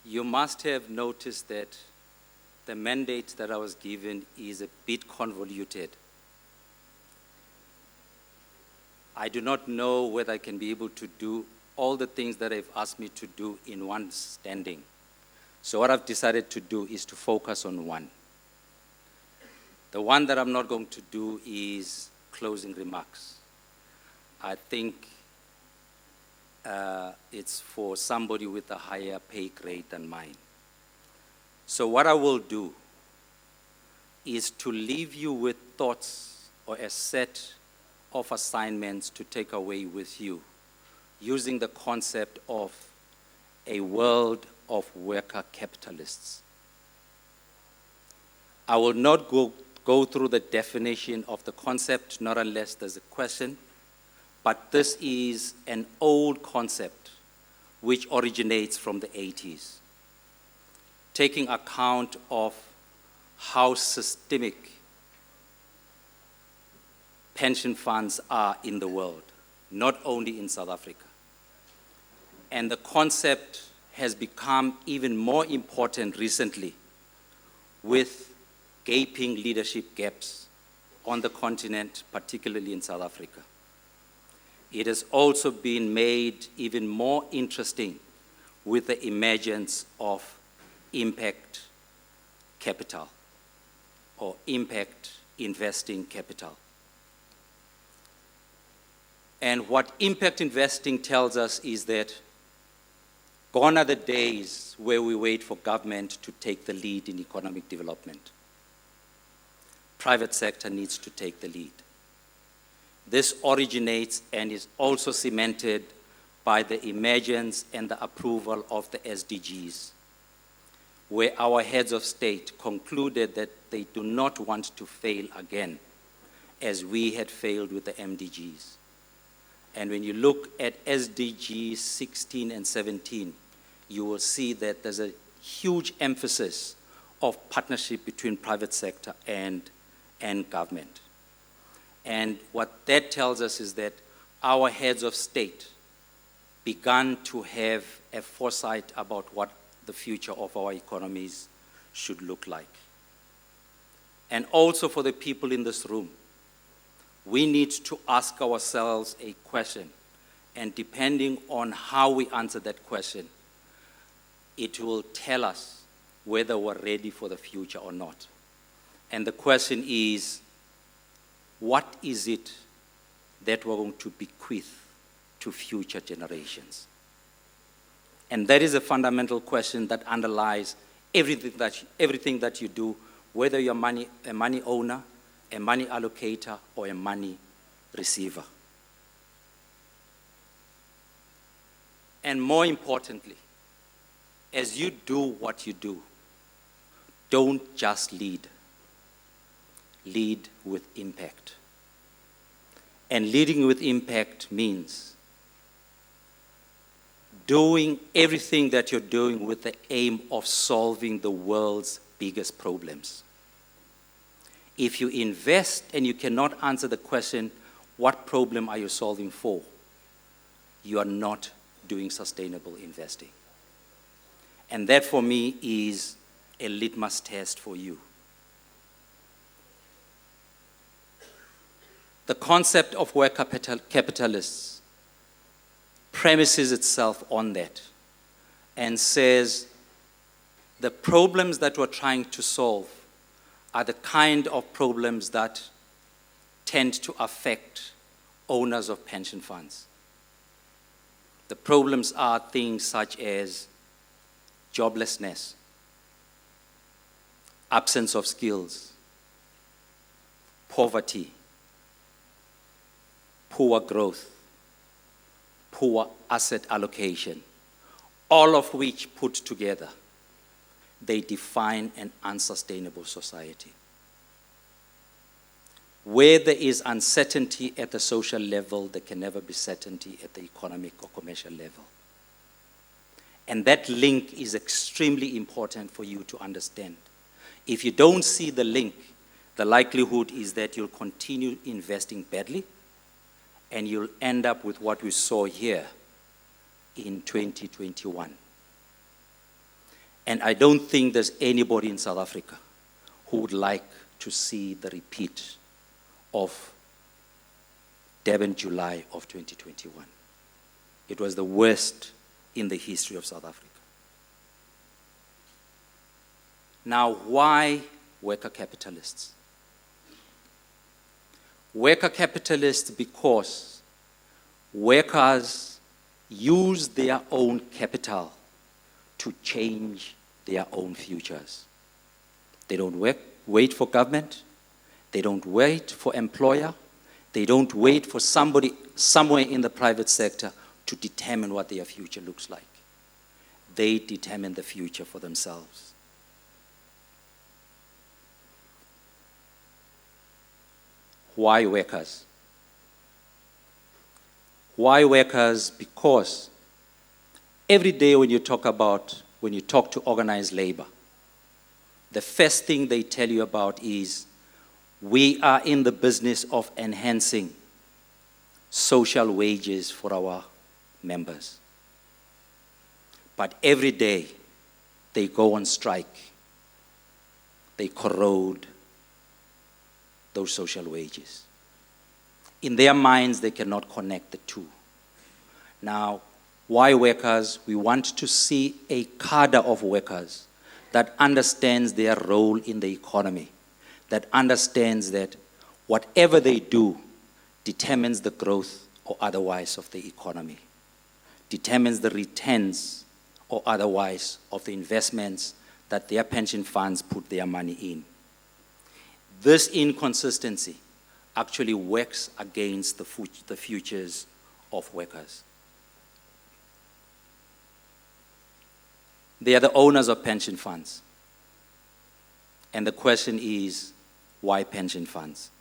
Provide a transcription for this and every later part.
You must have noticed that the mandate that I was given is a bit convoluted. I do not know whether I can be able to do all the things that they've asked me to do in one standing. So what I've decided to do is to focus on one. The one that I'm not going to do is closing remarks. I think it's for somebody with a higher pay grade than mine. So what I will do is to leave you with thoughts or a set of assignments to take away with you, using the concept of a world of worker capitalists. I will not go through the definition of the concept, not unless there's a question, but this is an old concept which originates from the 80s, taking account of how systemic pension funds are in the world, not only in South Africa. And the concept has become even more important recently with gaping leadership gaps on the continent, particularly in South Africa. It has also been made even more interesting with the emergence of impact capital or impact investing capital. And what impact investing tells us is that gone are the days where we wait for government to take the lead in economic development. Private sector needs to take the lead. This originates and is also cemented by the emergence and the approval of the SDGs, where our heads of state concluded that they do not want to fail again, as we had failed with the MDGs. And when you look at SDGs 16 and 17, you will see that there's a huge emphasis of partnership between private sector and government. And what that tells us is that our heads of state began to have a foresight about what the future of our economies should look like. And also for the people in this room, we need to ask ourselves a question, and depending on how we answer that question, it will tell us whether we're ready for the future or not. And the question is, what is it that we're going to bequeath to future generations? And that is a fundamental question that underlies everything that you do, whether you're a money owner, a money allocator, or a money receiver. And more importantly, as you do what you do, don't just lead. Lead with impact. And leading with impact means doing everything that you're doing with the aim of solving the world's biggest problems. If you invest and you cannot answer the question, what problem are you solving for? You are not doing sustainable investing. And that for me is a litmus test for you. The concept of worker capitalists premises itself on that and says the problems that we're trying to solve are the kind of problems that tend to affect owners of pension funds. The problems are things such as joblessness, absence of skills, poverty, poor growth, poor asset allocation, all of which put together, they define an unsustainable society. Where there is uncertainty at the social level, there can never be certainty at the economic or commercial level. And that link is extremely important for you to understand. If you don't see the link, the likelihood is that you'll continue investing badly, and you'll end up with what we saw here in 2021. And I don't think there's anybody in South Africa who would like to see the repeat of Durban July of 2021. It was the worst in the history of South Africa. Now, why worker capitalists? Worker capitalists because workers use their own capital to change their own futures. They don't wait for government. They don't wait for employer. They don't wait for somebody somewhere in the private sector to determine what their future looks like. They determine the future for themselves. Why workers? Why workers? Because every day when you talk to organized labor, the first thing they tell you about is we are in the business of enhancing social wages for our members. But every day they go on strike. They corrode those social wages. In their minds, they cannot connect the two. Now, why workers? We want to see a cadre of workers that understands their role in the economy, that understands that whatever they do determines the growth or otherwise of the economy, determines the returns or otherwise of the investments that their pension funds put their money in. This inconsistency actually works against the futures of workers. They are the owners of pension funds. And the question is, why pension funds?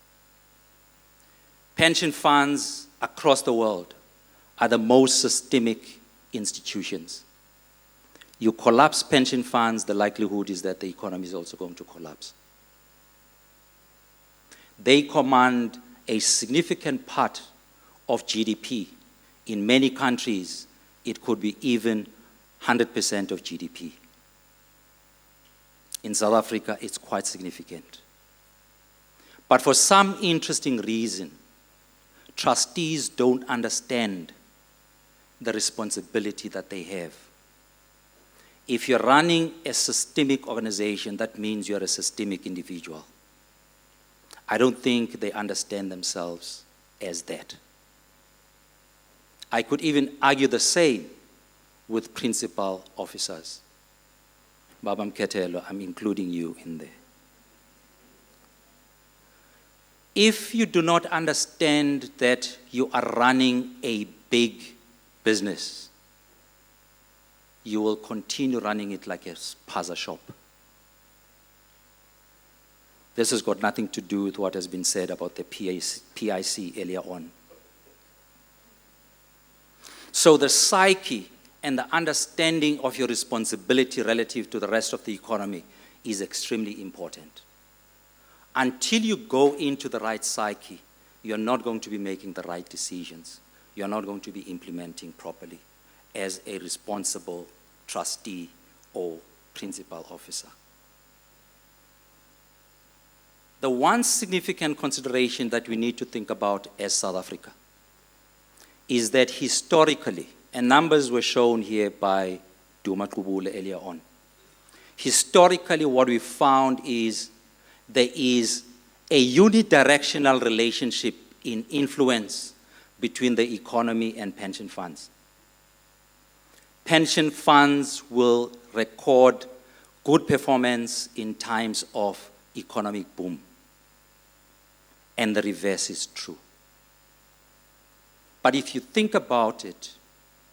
Pension funds across the world are the most systemic institutions. You collapse pension funds, the likelihood is that the economy is also going to collapse. They command a significant part of GDP. In many countries, it could be even 100% of GDP. In South Africa, it's quite significant. But for some interesting reason, trustees don't understand the responsibility that they have. If you're running a systemic organization, that means you're a systemic individual. I don't think they understand themselves as that. I could even argue the same with principal officers. Baba Mketelo, I'm including you in there. If you do not understand that you are running a big business, you will continue running it like a spaza shop. This has got nothing to do with what has been said about the PIC earlier on. So the psyche and the understanding of your responsibility relative to the rest of the economy is extremely important. Until you go into the right psyche, you're not going to be making the right decisions. You're not going to be implementing properly as a responsible trustee or principal officer. The one significant consideration that we need to think about as South Africa is that historically, and numbers were shown here by Duma Kubule earlier on, historically what we found is there is a unidirectional relationship in influence between the economy and pension funds. Pension funds will record good performance in times of economic boom. And the reverse is true. But if you think about it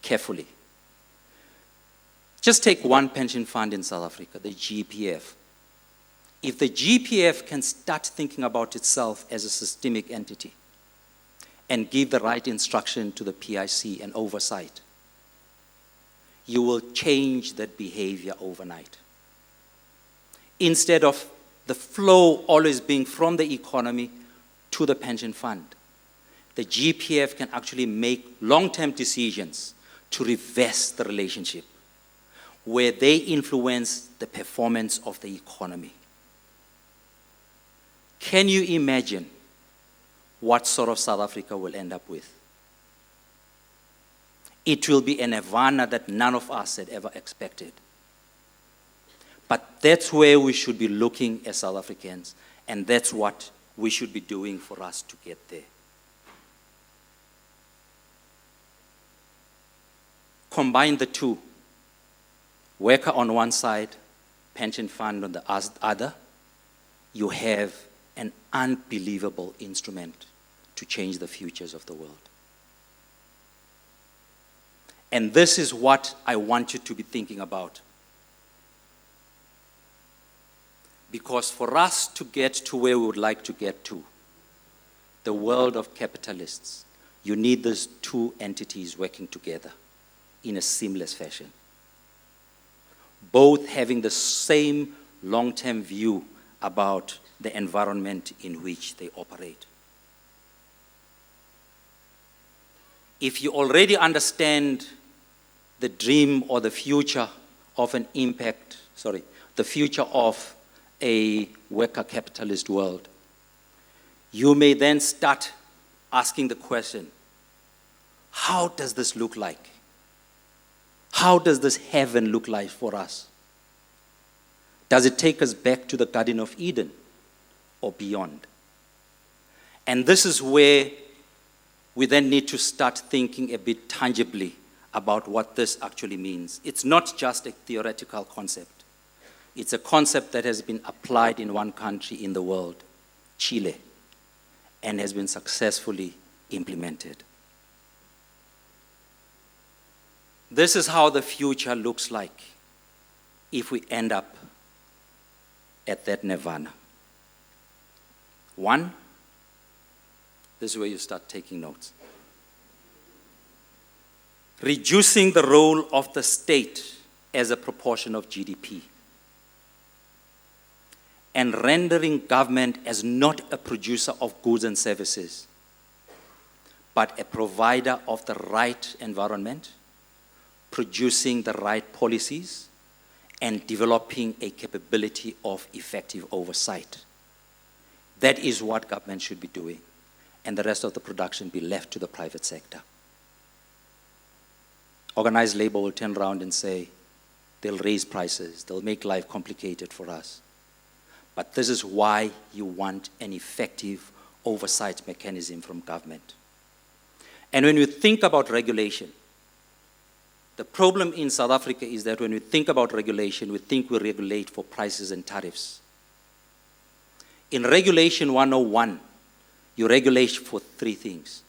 carefully, just take one pension fund in South Africa, the GPF. If the GPF can start thinking about itself as a systemic entity and give the right instruction to the PIC and oversight, you will change that behavior overnight. Instead of the flow always being from the economy to the pension fund, the GPF can actually make long-term decisions to reverse the relationship. where they influence the performance of the economy. Can you imagine what sort of South Africa will end up with? It will be a nirvana that none of us had ever expected. But that's where we should be looking as South Africans, and that's what we should be doing for us to get there. Combine the two. Worker on one side, pension fund on the other, you have an unbelievable instrument to change the futures of the world. And this is what I want you to be thinking about. Because for us to get to where we would like to get to, the world of capitalists, you need these two entities working together in a seamless fashion. Both having the same long-term view about the environment in which they operate. If you already understand the dream or the future of the future of a worker capitalist world, you may then start asking the question, how does this look like? How does this heaven look like for us? Does it take us back to the Garden of Eden or beyond? And this is where we then need to start thinking a bit tangibly about what this actually means. It's not just a theoretical concept. It's a concept that has been applied in one country in the world, Chile, and has been successfully implemented. This is how the future looks like if we end up at that nirvana. One, this is where you start taking notes. Reducing the role of the state as a proportion of GDP and rendering government as not a producer of goods and services, but a provider of the right environment, producing the right policies, and developing a capability of effective oversight. That is what government should be doing, and the rest of the production be left to the private sector. Organized labor will turn around and say, they'll raise prices, they'll make life complicated for us. But this is why you want an effective oversight mechanism from government. And when you think about regulation, the problem in South Africa is that when we think about regulation, we think we regulate for prices and tariffs. In Regulation 101, you regulate for three things.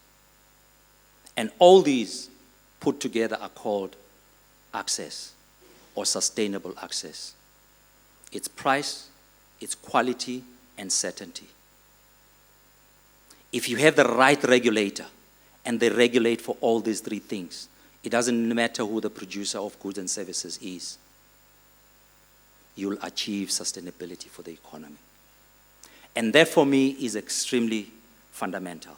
And all these put together are called access or sustainable access. It's price, it's quality, and certainty. If you have the right regulator and they regulate for all these three things, it doesn't matter who the producer of goods and services is, you'll achieve sustainability for the economy. And that for me is extremely fundamental.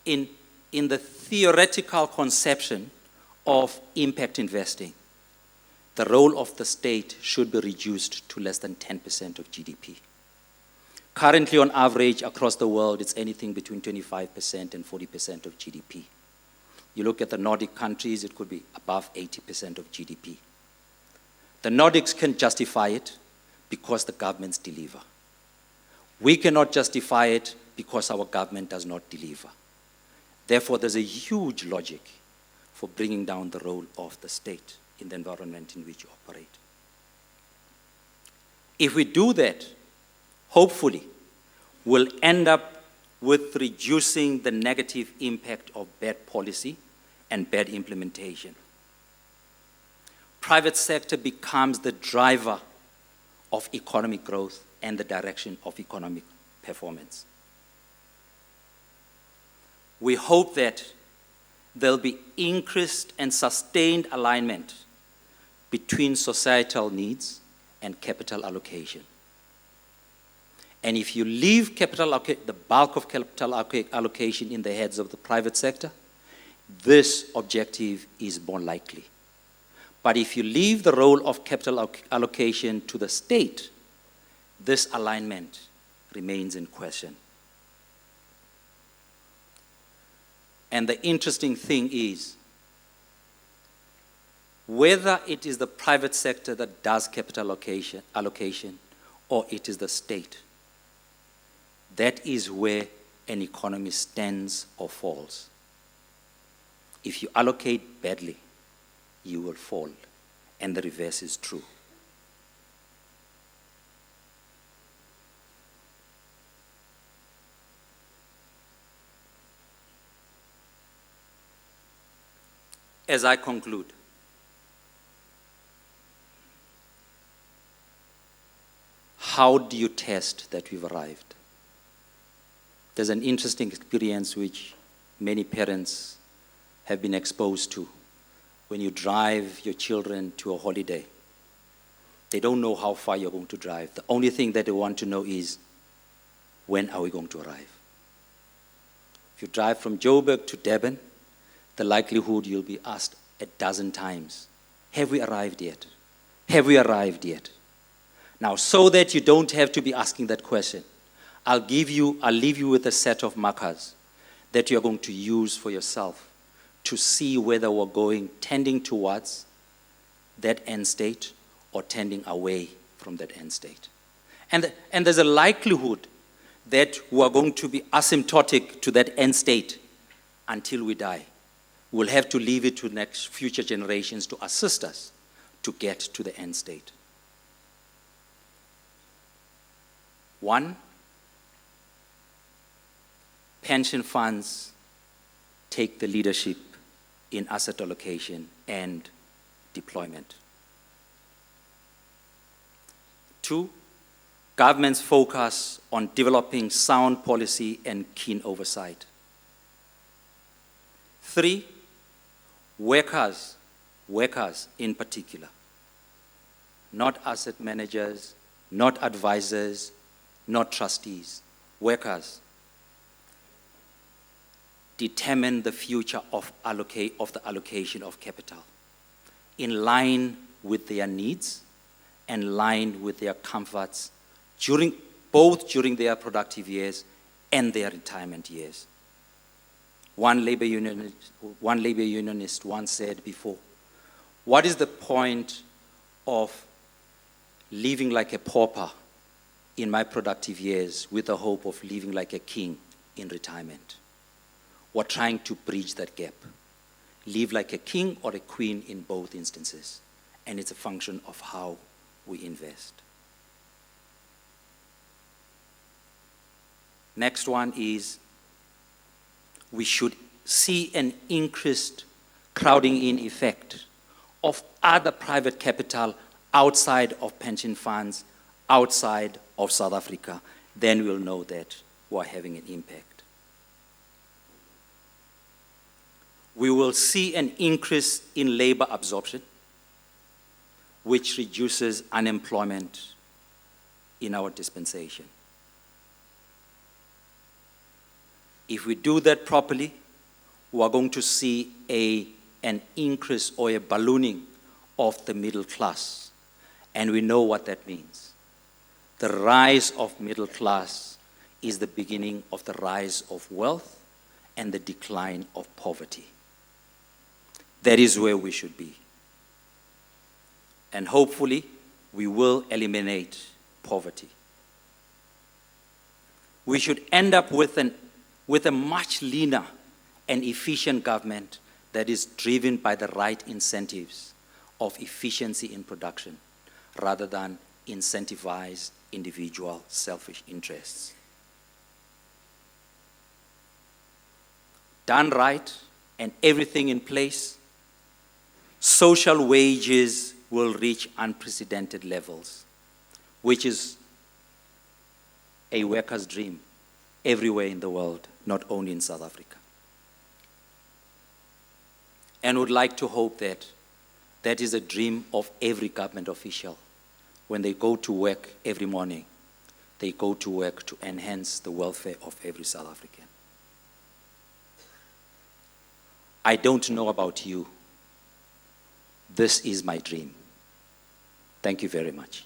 In the theoretical conception of impact investing, the role of the state should be reduced to less than 10% of GDP. Currently, on average, across the world, it's anything between 25% and 40% of GDP. You look at the Nordic countries, it could be above 80% of GDP. The Nordics can justify it because the governments deliver. We cannot justify it because our government does not deliver. Therefore, there's a huge logic for bringing down the role of the state in the environment in which you operate. If we do that, hopefully, we'll end up with reducing the negative impact of bad policy and bad implementation. Private sector becomes the driver of economic growth and the direction of economic performance. We hope that there'll be increased and sustained alignment between societal needs and capital allocation. And if you leave the bulk of capital allocation in the heads of the private sector, this objective is more likely. But if you leave the role of capital allocation to the state, this alignment remains in question. And the interesting thing is, whether it is the private sector that does capital allocation or it is the state, that is where an economy stands or falls. If you allocate badly, you will fall, and the reverse is true. As I conclude, how do you test that we've arrived? There's an interesting experience which many parents have been exposed to. When you drive your children to a holiday, they don't know how far you're going to drive. The only thing that they want to know is, when are we going to arrive? If you drive from Joburg to Durban, the likelihood you'll be asked a dozen times, have we arrived yet? Have we arrived yet? Now, so that you don't have to be asking that question, I'll leave you with a set of markers that you're going to use for yourself to see whether we're tending towards that end state or tending away from that end state. And there's a likelihood that we're going to be asymptotic to that end state until we die. We'll have to leave it to future generations to assist us to get to the end state. One, pension funds take the leadership in asset allocation and deployment. Two, governments focus on developing sound policy and keen oversight. Three, workers in particular, not asset managers, not advisors, not trustees, workers, determine the future of the allocation of capital in line with their needs and in line with their comforts both during their productive years and their retirement years. One labor unionist once said before, what is the point of living like a pauper in my productive years with the hope of living like a king in retirement? We're trying to bridge that gap. Live like a king or a queen in both instances. And it's a function of how we invest. Next one is, we should see an increased crowding in effect of other private capital outside of pension funds, outside of South Africa. Then we'll know that we're having an impact. We will see an increase in labor absorption, which reduces unemployment in our dispensation. If we do that properly, we are going to see an increase or a ballooning of the middle class. And we know what that means. The rise of middle class is the beginning of the rise of wealth and the decline of poverty. That is where we should be. And hopefully, we will eliminate poverty. We should end up with a much leaner and efficient government that is driven by the right incentives of efficiency in production, rather than incentivize individual selfish interests. Done right and everything in place, social wages will reach unprecedented levels, which is a worker's dream everywhere in the world, not only in South Africa. And would like to hope that that is a dream of every government official. When they go to work every morning, they go to work to enhance the welfare of every South African. I don't know about you, This is my dream. Thank you very much.